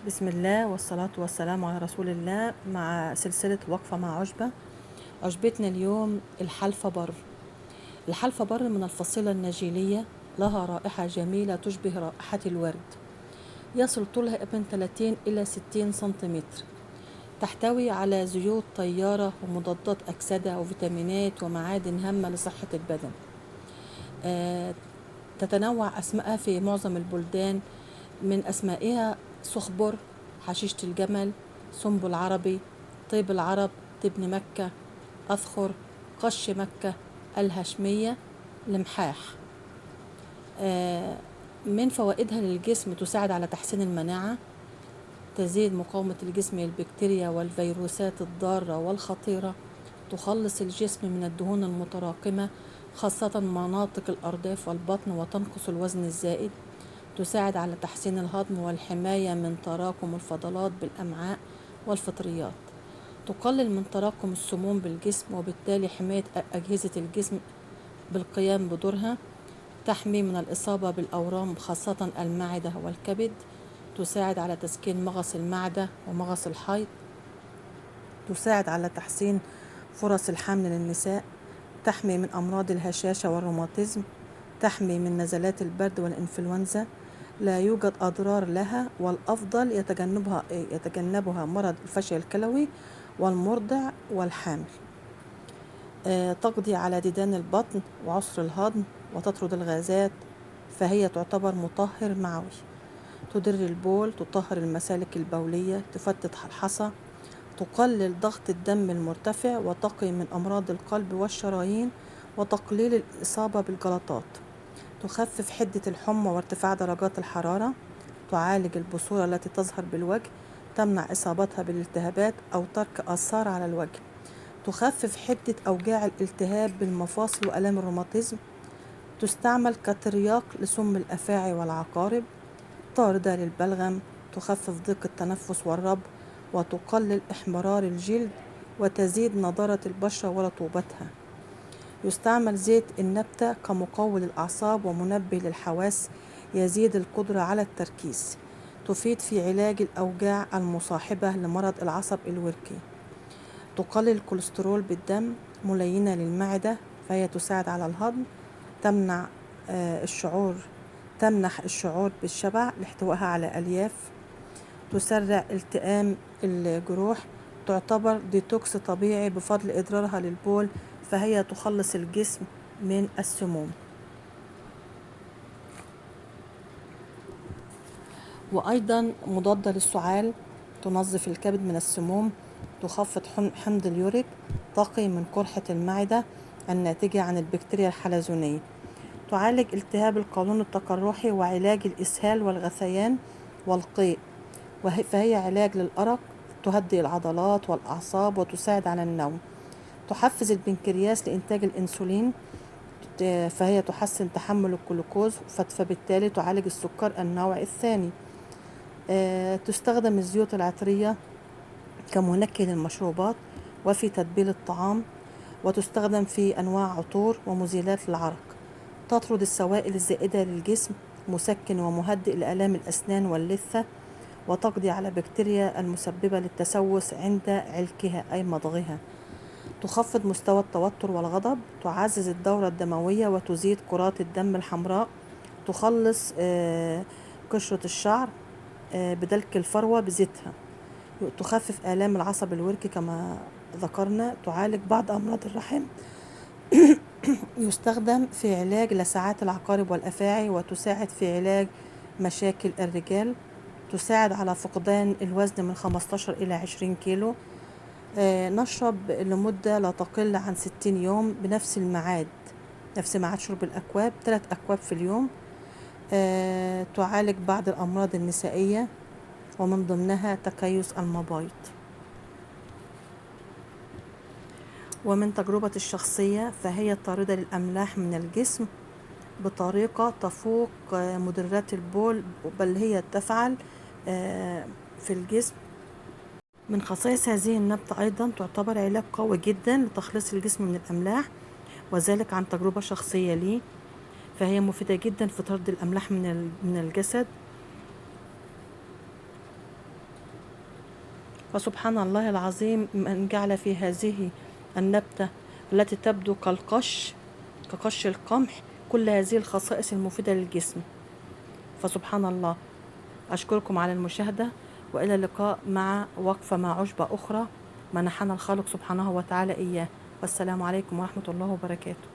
بسم الله والصلاة والسلام على رسول الله، مع سلسلة وقفة مع عشبة. عشبتنا اليوم الحلفة بر. الحلفة بر من الفصيلة النجيلية، لها رائحة جميلة تشبه رائحة الورد، يصل طولها من 30 إلى 60 سنتيمتر. تحتوي على زيوت طيارة ومضادات أكسدة وفيتامينات ومعادن هامة لصحة البدن. تتنوع أسمائها في معظم البلدان، من أسمائها صخبر، حشيشة الجمل، سنبل عربي، طيب العرب، تبن مكة، أذخر، قش مكة، الهشمية، المحاح. من فوائدها للجسم: تساعد على تحسين المناعة، تزيد مقاومة الجسم للبكتيريا والفيروسات الضارة والخطيرة، تخلص الجسم من الدهون المتراكمة خاصة مناطق الأرداف والبطن وتنقص الوزن الزائد، تساعد على تحسين الهضم والحماية من تراكم الفضلات بالأمعاء والفطريات، تقلل من تراكم السموم بالجسم وبالتالي حماية أجهزة الجسم بالقيام بدورها، تحمي من الإصابة بالأورام خاصة المعدة والكبد، تساعد على تسكين مغص المعدة ومغص الحيض، تساعد على تحسين فرص الحمل للنساء، تحمي من أمراض الهشاشة والروماتيزم، تحمي من نزلات البرد والإنفلونزا، لا يوجد أضرار لها، والأفضل يتجنبها مرض الفشل الكلوي والمرضع والحامل. تقضي على ديدان البطن وعسر الهضم وتطرد الغازات، فهي تعتبر مطهر معوي، تدر البول، تطهر المسالك البولية، تفتت الحصى، تقلل ضغط الدم المرتفع وتقي من أمراض القلب والشرايين وتقليل الإصابة بالجلطات، تخفف حدة الحمى وارتفاع درجات الحرارة، تعالج البثور التي تظهر بالوجه، تمنع إصابتها بالالتهابات أو ترك آثار على الوجه، تخفف حدة أوجاع الالتهاب بالمفاصل وآلام الروماتيزم، تستعمل كترياق لسم الأفاعي والعقارب، طاردة للبلغم، تخفف ضيق التنفس والربو وتقلل احمرار الجلد وتزيد نضارة البشرة ورطوبتها. يستعمل زيت النبتة كمقوي للأعصاب ومنبه للحواس، يزيد القدرة على التركيز، تفيد في علاج الأوجاع المصاحبة لمرض العصب الوركي، تقلل الكوليسترول بالدم، ملينة للمعدة فهي تساعد على الهضم، تمنع تمنح الشعور بالشبع لاحتوائها على ألياف، تسرع التئام الجروح، تعتبر ديتوكس طبيعي بفضل إضرارها للبول، فهي تخلص الجسم من السموم، وأيضا مضادة للسعال، تنظف الكبد من السموم، تخفض حمض اليوريك، تقي من قرحة المعدة الناتجة عن البكتيريا الحلزونية، تعالج التهاب القولون التقرحي وعلاج الإسهال والغثيان والقيء، فهي علاج للأرق، تهدئ العضلات والأعصاب وتساعد على النوم، تحفز البنكرياس لإنتاج الأنسولين، فهي تحسن تحمل الجلوكوز فبالتالي تعالج السكر النوع الثاني. تستخدم الزيوت العطرية كمنكه للمشروبات وفي تتبيل الطعام، وتستخدم في أنواع عطور ومزيلات للعرق، تطرد السوائل الزائدة للجسم، مسكن ومهدئ لآلام الأسنان واللثة، وتقضي على بكتيريا المسببة للتسوس عند علكها أي مضغها، تخفض مستوى التوتر والغضب، تعزز الدورة الدموية وتزيد كرات الدم الحمراء، تخلص قشرة الشعر بدلك الفروة بزيتها، تخفف آلام العصب الوركي كما ذكرنا، تعالج بعض أمراض الرحم يستخدم في علاج لسعات العقارب والأفاعي، وتساعد في علاج مشاكل الرجال، تساعد على فقدان الوزن من 15 إلى 20 كيلو. نشرب لمدة لا تقل عن 60 يوم بنفس الميعاد، نفس ميعاد شرب الأكواب، 3 أكواب في اليوم. تعالج بعض الأمراض النسائية ومن ضمنها تكيس المبايض. ومن تجربتي الشخصية فهي طاردة للأملاح من الجسم بطريقة تفوق مدرات البول، بل هي تفعل في الجسم. من خصائص هذه النبتة أيضا تعتبر علاج قوي جدا لتخليص الجسم من الأملاح، وذلك عن تجربة شخصية لي، فهي مفيدة جدا في طرد الأملاح من الجسد. فسبحان الله العظيم من جعل في هذه النبتة التي تبدو كقش القمح كل هذه الخصائص المفيدة للجسم. فسبحان الله. أشكركم على المشاهدة، وإلى اللقاء مع وقفة مع عشبة أخرى منحنا الخالق سبحانه وتعالى إياه. والسلام عليكم ورحمة الله وبركاته.